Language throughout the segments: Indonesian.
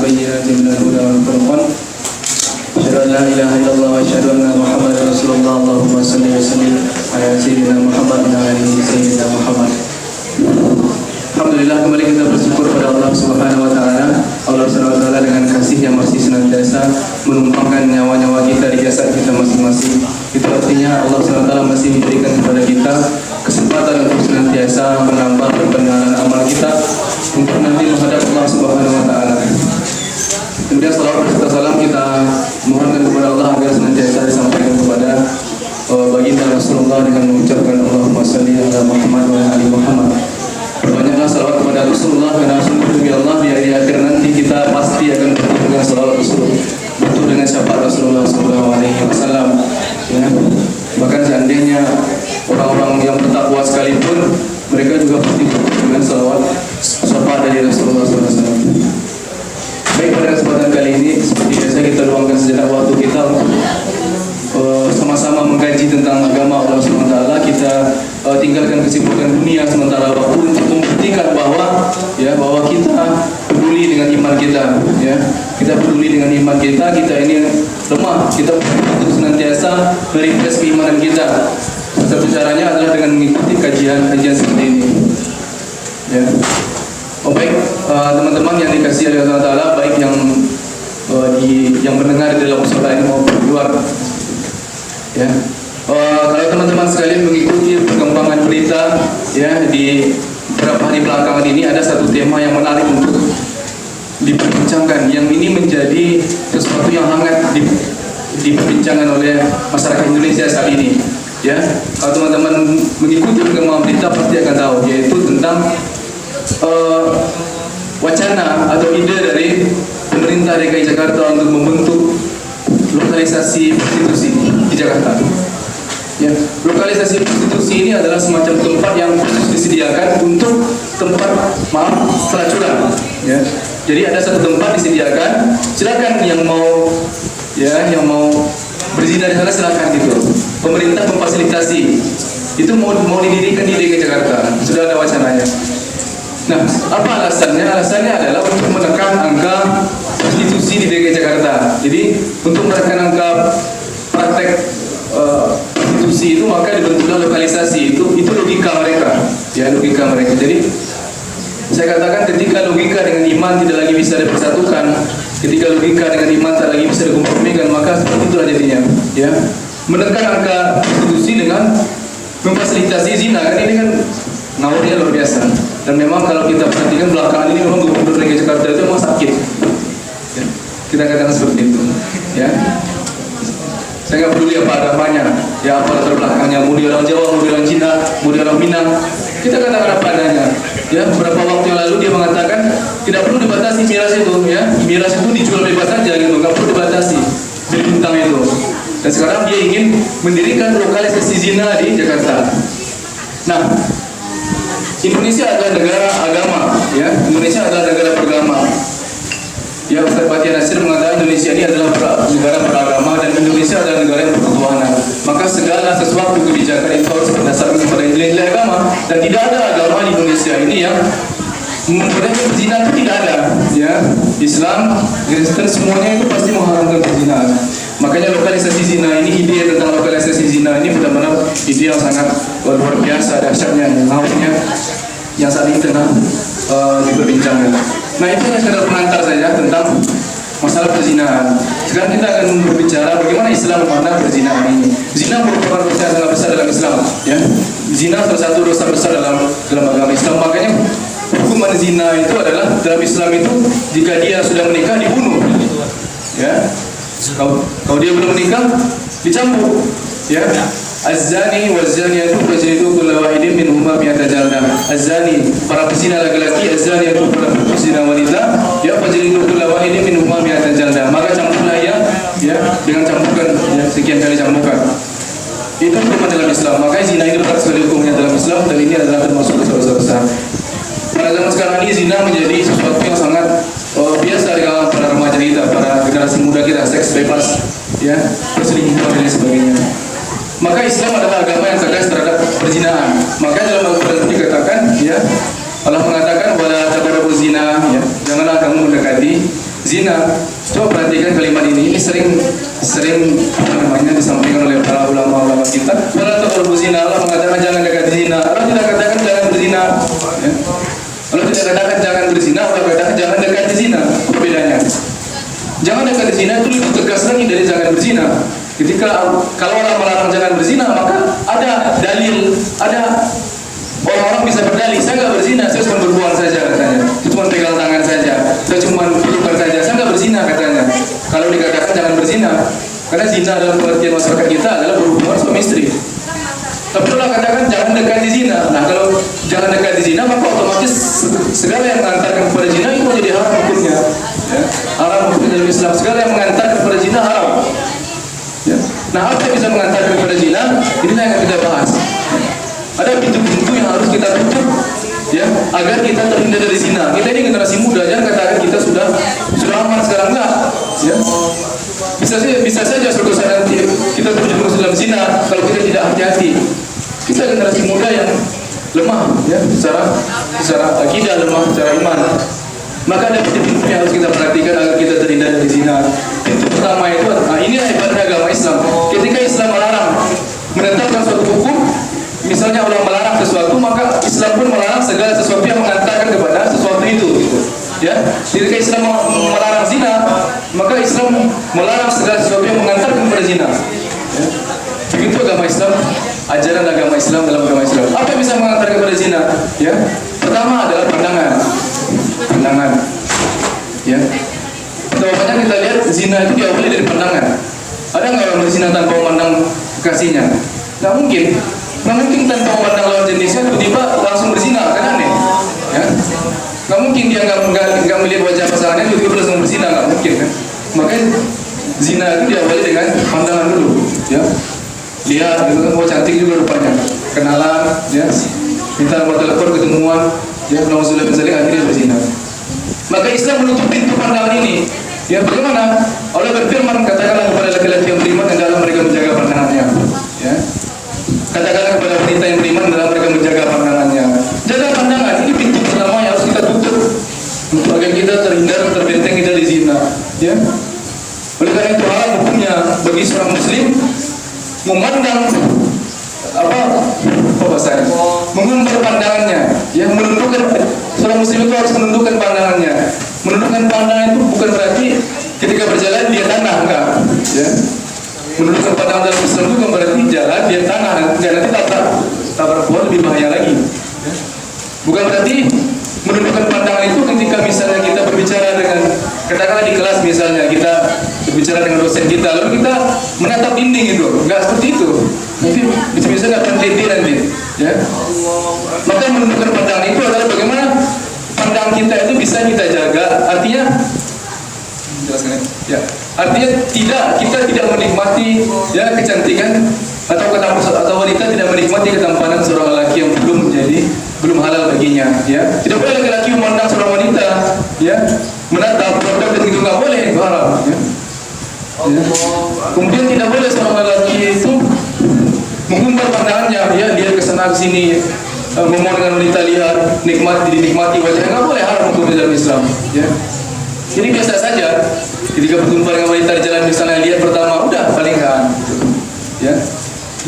بينات من الهدى والفرقان أشهد أن لا إله إلا الله وأشهد أن محمدا رسول الله اللهم صل وسلم على سيدنا Muhammad وعلى آله سيدنا Muhammad. Alhamdulillah, kembali kita bersyukur pada Allah Subhanahu wa taala. Allah Subhanahu wa taala dengan kasih yang masih senantiasa menumpangkan nyawa-nyawa kita di jasad kita masing-masing. Itu artinya Allah Subhanahu wa taala masih memberikan kepada kita kesempatan untuk senantiasa menambah perbenaran amal kita untuk nanti menghadap Allah Subhanahu wa taala. Kemudian salawat serta salam kita mohonkan kepada Allah agar senantiasa disampaikan kepada baginda Rasulullah dengan mengucapkan Allahumma shalli ala Muhammad wa ali Muhammad. Perbanyaklah salawat kepada Rasulullah, karena sungguh demi Allah di akhir nanti kita pasti akan bertemu dengan salawat Rasul, bertemu dengan syafaat Rasulullah SAW. Ya. Bahkan seandainya orang-orang yang bertakwa sekalipun, mereka juga pasti bertemu dengan salawat syafaat dari Rasulullah SAW. Baik, pada kesempatan kali ini seperti biasa kita luangkan sejenak waktu kita untuk sama-sama mengkaji tentang agama Allah SWT. Kita tinggalkan kesibukan dunia sementara waktu untuk membuktikan bahwa kita peduli dengan iman kita, ya. Kita peduli dengan iman kita. Kita ini lemah, kita untuk senantiasa merefresh keimanan kita. Satu caranya adalah dengan mengikuti kajian-kajian seperti ini, ya. Baik, teman-teman yang dikasihi oleh Allah Taala, baik yang mendengar di dalam musola ini maupun di luar, ya. Kalau teman-teman sekalian mengikuti perkembangan berita, ya, di beberapa hari belakangan ini ada satu tema yang menarik untuk diperbincangkan. Yang ini menjadi sesuatu yang hangat diperbincangkan oleh masyarakat Indonesia saat ini, ya. Kalau teman-teman mengikuti perkembangan berita pasti akan tahu, yaitu tentang wacana atau ide dari pemerintah DKI Jakarta untuk membentuk lokalisasi prostitusi di Jakarta. Ya, lokalisasi prostitusi ini adalah semacam tempat yang khusus disediakan untuk tempat pelacuran. Ya, jadi ada satu tempat disediakan, silakan yang mau berzina di sana silakan gitu. Pemerintah memfasilitasi. Itu mau didirikan di DKI Jakarta. Sudah ada wacananya. Nah, apa alasannya? Alasannya adalah untuk menekan angka prostitusi di DKI Jakarta. Jadi untuk menekan angka praktek prostitusi itu maka dibentuklah lokalisasi. Itu logika mereka, ya, logika mereka. Jadi saya katakan ketika logika dengan iman tidak lagi bisa dipersatukan, ketika logika dengan iman tak lagi bisa dikompromikan, maka seperti itulah jadinya, ya. Menekan angka prostitusi dengan memfasilitasi zina, kan ini kan ngawurnya luar biasa. Dan memang kalau kita perhatikan belakangan ini memang Gubernur DKI Jakarta itu memang sakit, ya. Kita katakan seperti itu, ya. Saya nggak peduli apa agamanya, ya, apa latar belakangnya, mau dia orang Jawa, mau dia orang Cina, mau dia orang Minang, kita katakan apa adanya. Ya, beberapa waktu yang lalu dia mengatakan tidak perlu dibatasi miras itu, ya, miras itu dijual bebas saja gitu, nggak perlu dibatasi beli bintang itu. Dan sekarang dia ingin mendirikan lokalisasi zina di Jakarta. Nah, Indonesia adalah negara agama, ya, Indonesia adalah negara beragama. Ya, Ustaz Fatih Nasir mengatakan Indonesia ini adalah negara beragama dan Indonesia adalah negara yang berketuhanan. Maka segala sesuatu kebijakan itu harus berdasarkan kepada nilai-nilai agama, dan tidak ada agama di Indonesia ini yang membolehkan zina, itu tidak ada, ya. Islam, Kristen semuanya itu pasti mengharamkan perzinahan. Makanya lokalisasi zina ini, ide tentang lokalisasi zina ini benar-benar ide yang sangat luar biasa dahsyatnya, yang harusnya yang saat ini tengah diperbincangkan. Nah, itu hanya sekedar pengantar saja tentang masalah perzinahan. Sekarang kita akan berbicara bagaimana Islam memandang perzinahan ini. Zina merupakan dosa yang sangat besar dalam Islam, ya. Zina salah satu dosa besar dalam agama Islam. Makanya hukuman zina itu adalah dalam Islam itu jika dia sudah menikah dibunuh, ya. Kalau dia belum menikah dicambuk, ya. Az-zani waz-zaniyatu fajlidu kulla wahidin minhuma mi'ata jaldah. Az-zani, para pezina laki-laki, az-zaniyatu, para pezina wanita, ya, fajlidu kulla wahidin minhuma mi'ata jaldah. Maka cambuklah ya dengan cambukan, ya, sekian kali cambukan. Itu hukuman dalam Islam. Maka zina ini berat sekali hukumnya dalam Islam, dan ini adalah termasuk dosa-dosa besar. Pada zaman sekarang ini zina menjadi sesuatu yang sangat biasa di kalangan para remaja kita, para generasi muda kita, seks bebas, ya, perselingkuhan dan sebagainya. Maka Islam adalah agama yang tegas terhadap perzinahan. Maka dalam Al-Quran dikatakan, ya, Allah mengatakan wala taqrabuz zina, ya, janganlah kamu mendekati zina. Coba perhatikan kalimat ini sering apa namanya disampaikan oleh para ulama-ulama kita. Wala taqrabu zina, Allah mengatakan jangan dekat zina. Allah tidak katakan jangan berzina. Ya. Allah tidak katakan jangan berzina, Allah katakan jangan dekat zina. Apa bedanya? Jangan dekat zina itu lebih tegas lagi dari jangan berzina. Ketika kalau orang melarang jangan berzina, maka ada dalil, ada orang-orang bisa berdalil, saya nggak berzina, saya cuma berbuang saja katanya, saya cuma pegang tangan saja, saya cuma pelukan saja, saya nggak berzina katanya. Kalau dikatakan jangan berzina, karena zina dalam pengertian masyarakat kita adalah berhubungan suami istri. Tapi Allah katakan jangan dekati zina. Nah kalau jangan dekati zina, maka otomatis segala yang mengantarkan kepada zina itu menjadi haram hukumnya. Ya. Haram hukumnya dalam Islam, segala yang mengantarkan kepada zina haram. Ya. Nah apa yang bisa mengantarkan kepada zina? Inilah yang kita bahas. Ada pintu-pintu yang harus kita tutup, ya, agar kita terhindar dari zina. Kita ini generasi muda, jangan katakan kita sudah aman sekarang, enggak. Ya. Bisa saja suatu saat nanti kita terjerumus dalam zina kalau kita tidak hati-hati. Kita generasi muda yang lemah, ya, secara akidah lemah, secara iman. Maka ada pintu-pintu yang harus kita perhatikan agar kita terhindar dari zina. Pintu pertama itu, inilah hebatnya agama Islam. Ketika Islam melarang menetapkan suatu hukum, misalnya Allah melarang sesuatu, maka Islam pun melarang segala sesuatu yang mengantarkan kepada sesuatu itu. Gitu. Ya, ketika Islam melarang zina, maka Islam melarang segala sesuatu yang mengantarkan kepada zina. Ya. Begitu agama Islam, ajaran agama Islam dalam agama Islam. Apa yang bisa mengantarkan kepada zina? Ya, pertama adalah pandangan. Ya, jawabannya kita lihat zina itu diawali dari pandangan. Ada nggak orang berzina tanpa memandang kekasihnya? Nggak mungkin. Nggak mungkin tanpa memandang lawan jenisnya tiba-tiba langsung berzina, kan aneh. Ya, nggak mungkin dia nggak melihat wajah pasangannya tiba-tiba langsung berzina, nggak mungkin kan? Makanya zina itu diawali dengan pandangan dulu. Ya, lihat, oh cantik juga rupanya, kenalan, ya, minta nomor telepon, ketemuan, ya, nauzubillah min dzalik, akhirnya berzina. Maka Islam menutup pintu pandangan ini. Ya, bagaimana? Allah berfirman, katakanlah kepada laki-laki yang beriman hendaklah mereka menjaga pandangannya. Ya. Katakanlah kepada wanita yang beriman hendaklah mereka menjaga pandangannya. Jaga pandangan, ini pintu pertama yang harus kita tutup untuk agar kita terhindar, terbenteng dari zina. Ya. Oleh karena itu haram hukumnya bagi seorang muslim memandang bahasanya, mengumbar pandangannya, yang menundukkan. Seorang muslim itu harus menundukkan pandangannya. Menundukkan pandangan itu bukan berarti ketika berjalan dia tanah, enggak. Ya. Menundukkan pandangan dalam Islam itu bukan berarti jalan dia tanah, dan nanti tabrak pohon lebih bahaya lagi. Ya. Bukan berarti menundukkan pandangan itu ketika misalnya kita berbicara dengan, katakanlah di kelas misalnya kita berbicara dengan dosen kita, lalu kita menatap dinding itu, enggak seperti itu. Nanti bisa nggak peneliti nanti, ya. Maka menundukkan pandangan itu adalah bagaimana pandangan kita itu bisa kita jaga. Artinya, jelaskan ya. Artinya kita tidak menikmati ya kecantikan atau wanita tidak menikmati ketampanan seorang lelaki yang belum halal baginya. Ya, tidak boleh laki-laki memandang seorang wanita, ya, menatap dan itu nggak boleh, itu haram. Ya. Ya. Kemudian tidak boleh seorang lelaki itu mengumbar pandangannya, ya, dia kesana kesini, ngomong dengan wanita, lihat, dinikmati wajahnya, nggak boleh, haram hukum dalam Islam. Ya. Jadi biasa saja, ketika berjumpa dengan wanita di jalan misalnya, lihat pertama, udah palingkan, gitu. Ya,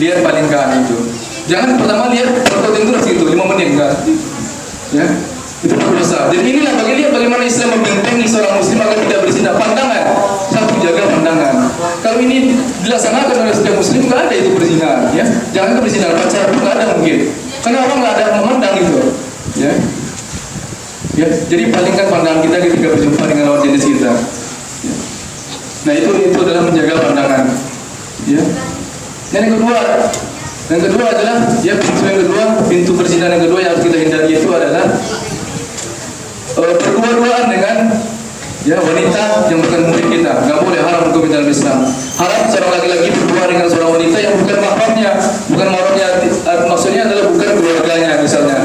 lihat palingkan itu. Jangan pertama lihat perkotiin terus gitu, 5 menit enggak. Ya, itu berdosa. Jadi inilah bagaimana Islam membentengi seorang muslim agar tidak berzina. Pandangan, satu, jaga pandangan. Kalau ini dilaksanakan oleh setiap muslim, nggak ada itu berzina, ya. Jangan berzina, pacaran pun nggak ada mungkin, karena orang nggak ada memandang itu, ya. Ya, jadi palingkan pandangan kita ketika berjumpa dengan lawan jenis kita. Ya. Nah itu adalah menjaga pandangan. Ya. Yang kedua adalah ya pintu berzina yang kedua yang harus kita hindari itu adalah berdua-duaan dengan ya wanita yang bukan murid kita. Nggak boleh, haram hukum dalam Islam. Haram seorang laki-laki berdua dengan seorang wanita yang bukan mahramnya, maksudnya adalah bukan keluarganya misalnya,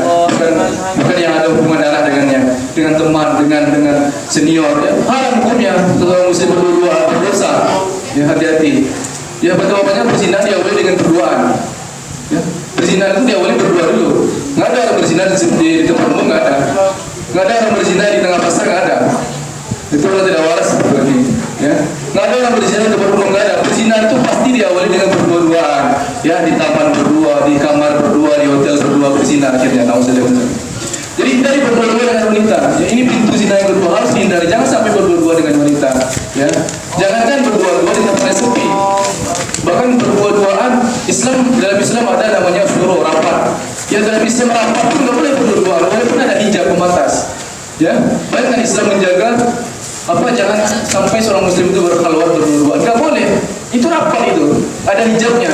bukan yang ada hubungan darah dengannya, dengan teman, dengan senior. Ya. Haram hukumnya seorang muslim berdua, berdosa. Ya, hati-hati. Ya, jawabannya berzina diawali dengan berduaan. Ya, berzina itu diawali berdua dulu. Nggak ada orang berzina di tempat umum, nggak ada. Nggak ada orang berzina di tengah pasar, nggak ada. Itu orang tidak waras lagi. Ya, nggak ada orang berzina itu berdua, nggak ada. Berzina itu pasti diawali dengan berdua-duaan. Ya, di taman berdua, di kamar berdua, di hotel berdua berzina akhirnya. Tahu saja benar. Jadi hindari berdua-dua dengan wanita. Ya, ini pintu zina yang kedua harus dihindari. Jangan sampai berdua-dua dengan wanita. Ya, jangankan berdua-dua di tempat yang sepi. Bahkan berdua-duaan, dalam Islam ada namanya syuro, rapat. Ya, dalam Islam rapat pun nggak boleh berdua-duaan, walaupun ada hijab pembatas. Ya, bayangkan Islam menjaga jangan sampai seorang muslim itu berkeluar berdua-duaan. Nggak boleh. Itu rapat itu. Ada hijabnya.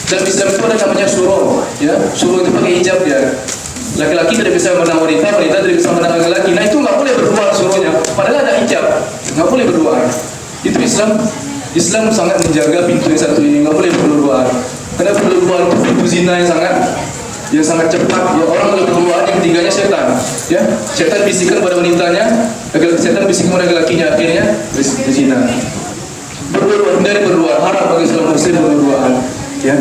Dalam Islam itu ada namanya syuro. Ya, syuro itu pakai hijab ya. Laki-laki tidak bisa menang wanita, wanita tidak bisa menang laki-laki. Nah itu nggak boleh berdua suruhnya. Padahal ada hijab, nggak boleh berdua. Itu Islam sangat menjaga pintu yang satu ini, nggak boleh berdua. Karena berdua itu pintu zina yang sangat cepat. Ya, orang kalau berdua yang ketiganya setan. Ya, setan bisikan pada wanitanya, setan bisikan pada laki-lakinya, akhirnya berzina. Berdua, hindari berdua. Haram bagi seorang muslim berdua. Ya.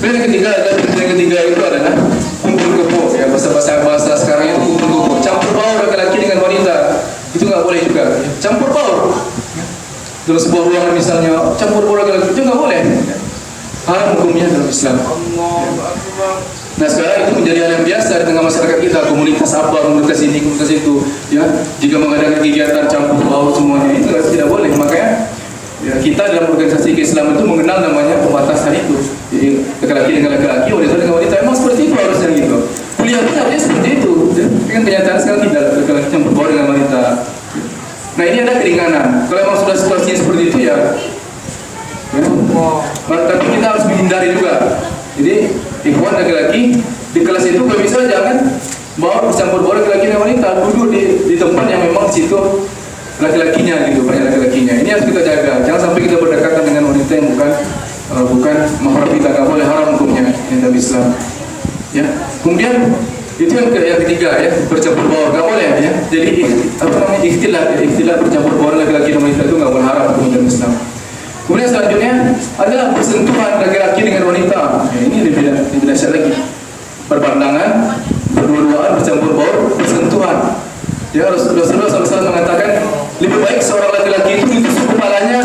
Yang ketiga itu adalah kumpul kebo. Ya, bahasa sekarang itu kumpul kebo. Campur baur laki-laki dengan wanita itu nggak boleh juga. Campur baur dalam sebuah ruangan misalnya, campur baur laki-laki itu nggak boleh. Haram hukumnya dalam Islam. Nah sekarang itu menjadi hal yang biasa di tengah masyarakat kita. Komunitas apa, komunitas ini, komunitas itu. Ya, jika mengadakan kegiatan campur baur semuanya itu tidak boleh. Makanya ya, kita dalam organisasi keislaman itu mengenal namanya pembatasan itu. Jadi laki-laki dengan laki-laki, wanita dengan wanita. Emang seperti itu harusnya gitu. Kuliah pun harusnya seperti itu. Dengan kenyataan sekarang tidak, laki-laki yang berbaur dengan wanita. Nah ini ada keringanan. Kalau memang sudah situasinya seperti itu ya, tapi kita harus menghindari juga. Jadi ikhwan laki-laki di kelas itu kalau bisa jangan bercampur baur laki-laki dengan wanita. Duduk di tempat yang memang di situ laki-lakinya gitu, banyak laki-lakinya. Ini harus kita jaga. Jangan sampai kita berdekatan dengan wanita yang bukan mahram kita. Nggak boleh, haram hukumnya dalam Islam. Ya. Kemudian itu yang ketiga ya, bercampur baur nggak boleh ya. Jadi ikhtilat bercampur baur laki-laki dan wanita itu nggak boleh, haram hukum dalam Islam. Kemudian selanjutnya adalah bersentuhan laki-laki dengan wanita. Ya, ini lebih dahsyat lagi. Berpandangan, berdua-duaan, bercampur baur, bersentuhan. Ya, Rasulullah SAW mengatakan lebih baik seorang laki-laki itu ditusuk kepalanya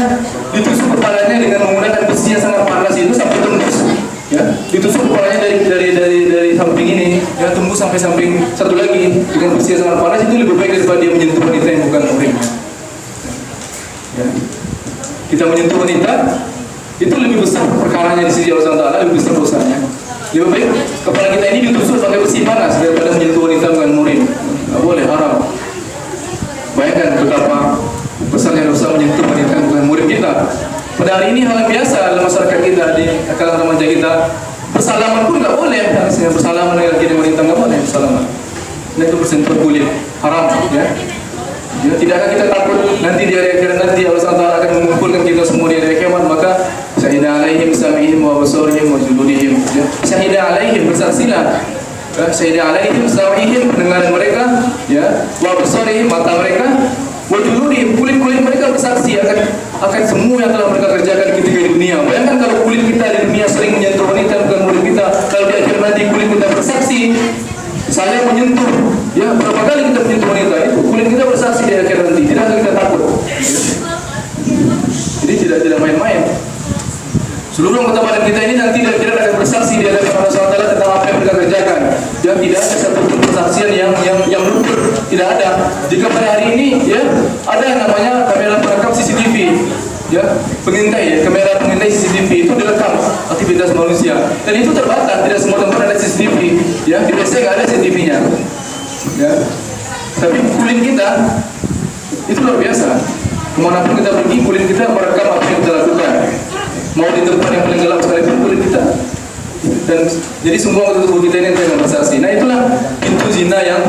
dengan menggunakan besi yang sangat panas itu sampai tembus. Ya, ditusuk kepalanya dari samping ini, ya tembus sampai samping satu lagi dengan besi yang sangat panas, itu lebih baik daripada dia menyentuh wanita yang bukan muhrim. Ya. Kita menyentuh wanita itu lebih besar perkaranya di sisi Allah SWT, lebih besar dosanya. Lebih baik kepala kita ini ditusuk pakai besi panas daripada menyentuh wanita bukan muhrim. Nggak boleh, haram. Bayangkan betapa besarnya dosa menyentuh wanita bukan muhrim kita. Pada hari ini hal yang biasa dalam masyarakat kita, di kalangan remaja kita, bersalaman pun nggak boleh. Bersalaman dengan laki wanita nggak boleh bersalaman. Nah itu bersentuhan kulit, haram. Ya. Ya, tidakkah kita takut nanti di hari akhirat nanti Allah SWT akan mengumpulkan kita semua di hari kiamat, maka syahida alaihim sam'ihim wa basarihim wa juludihim. Ya. Syahida alaihim, bersaksilah. Syahida alaihim sam'ihim, pendengaran mereka, ya, wa basarihim, mata mereka, wa juludihim, kulit-kulit mereka bersaksi akan semua yang telah mereka kerjakan ketika di dunia. Bayangkan kalau kulit kita di dunia sering menyentuh wanita bukan murid kita, kalau di akhir nanti kulit kita bersaksi saya menyentuh, ya berapa kali kita menyentuh wanita itu, kulit kita bersaksi di akhir nanti. Tidak kita takut. Jadi tidak main-main. Seluruh anggota badan kita ini nanti di akhirat akan bersaksi di hadapan Allah SWT tentang apa yang mereka kerjakan. Dan tidak ada satu persaksian yang luput, tidak ada. Jika pada hari ini ya ada yang namanya kamera perekam CCTV. Ya, kamera pengintai CCTV itu direkam aktivitas manusia, dan itu terbatas, tidak semua tempat ada CCTV. Ya, di PC nggak ada CCTV-nya. Ya, tapi kulit kita itu luar biasa. Kemanapun kita pergi, kulit kita merekam apa yang kita lakukan. Mau di tempat yang paling gelap sekalipun kulit kita. Dan jadi semua tubuh kita ini yang bersaksi. Nah itulah pintu zina yang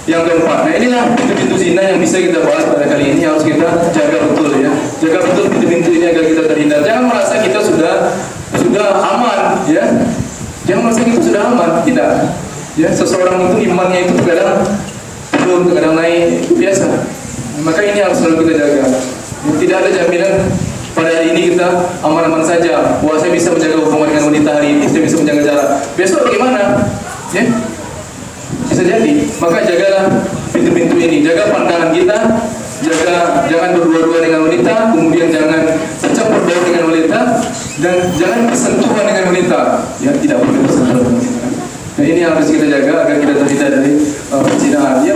keempat. Nah inilah pintu-pintu zina yang bisa kita bahas pada kali ini, harus kita jaga betul ya. Jaga betul pintu-pintu ini agar kita terhindar. Jangan merasa kita sudah aman ya. Jangan merasa kita sudah aman, tidak. Ya, seseorang itu imannya itu kadang turun, kadang naik, itu biasa. Maka ini harus selalu kita jaga. Tidak ada jaminan pada hari ini kita aman-aman saja. Wah, saya bisa menjaga hubungan dengan wanita hari ini, saya bisa menjaga jarak. Besok bagaimana? Ya, bisa jadi. Maka jagalah pintu-pintu ini, jaga pandangan kita, jangan berdua-dua dengan wanita, kemudian jangan bercampur baur dengan wanita, dan jangan bersentuhan dengan wanita. Ya, tidak boleh bersentuhan dengan wanita. Nah, ini yang harus kita jaga agar kita terhindar dari perzinahan. Ya,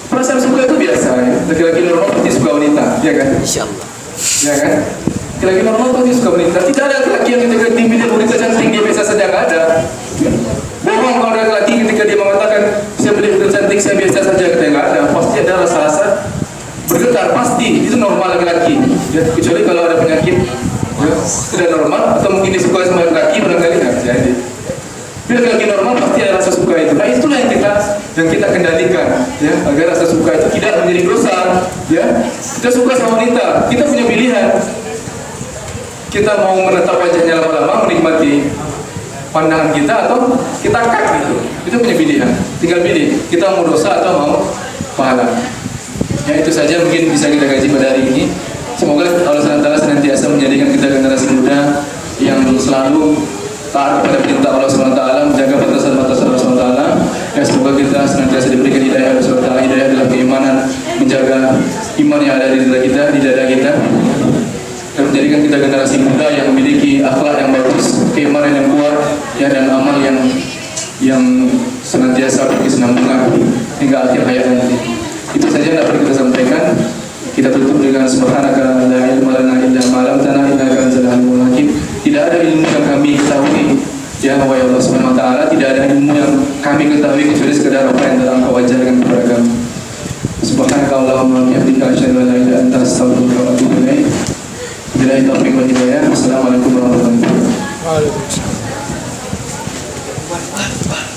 perasaan suka itu biasa ya. Laki-laki normal pasti suka wanita, ya kan? Insyaallah. Ya kan? Laki-laki normal pasti suka wanita. Tidak ada laki-laki yang ketika dilihat wanita cantik dia biasa saja, nggak ada. Ya. Bohong kalau ada laki ketika dia mengatakan saya melihat wanita cantik saya biasa saja, kita nggak ada. Pasti ada rasa-rasa bergetar, pasti itu normal laki-laki. Ya, kecuali kalau ada penyakit ya, tidak normal atau mungkin disukai sama laki-laki barangkali nggak jadi. Bila laki normal pasti ada rasa suka itu. Nah itulah yang kita kendalikan, ya, agar rasa suka itu tidak menjadi dosa. Ya, kita suka sama wanita, kita punya pilihan. Kita mau menatap wajahnya lama-lama, menikmati pandangan kita, atau kita cut gitu. Itu punya pilihan. Tinggal pilih, kita mau dosa atau mau pahala. Ya itu saja mungkin bisa kita kaji pada hari ini. Semoga Allah SWT senantiasa menjadikan kita generasi muda yang selalu taat kepada perintah Allah SWT, menjaga batasan-batasan Allah SWT. Ya, semoga kita senantiasa diberikan hidayah Allah SWT, hidayah dalam keimanan, menjaga iman yang ada di dada kita, dan menjadikan kita generasi muda yang memiliki akhlak yang bagus, keimanan yang kuat, ya, dan amal yang senantiasa berkesinambungan hingga akhir hayat nanti. Itu saja yang dapat kita sampaikan. Kita tutup dengan subhanaka la ilma lana illa ma 'allamtana innaka antal alimul hakim. Tidak ada ilmu yang kami ketahui, ya wahai Allah Subhanahu wa taala, tidak ada ilmu yang kami ketahui kecuali sekadar apa yang telah Engkau ajarkan kepada kami. Subhanaka Allahumma wa bihamdika asyhadu an la ilaha illa anta astaghfiruka wa atubu ilaik. Billahi taufiq wal hidayah. Wassalamualaikum warahmatullahi wabarakatuh. Waalaikumsalam.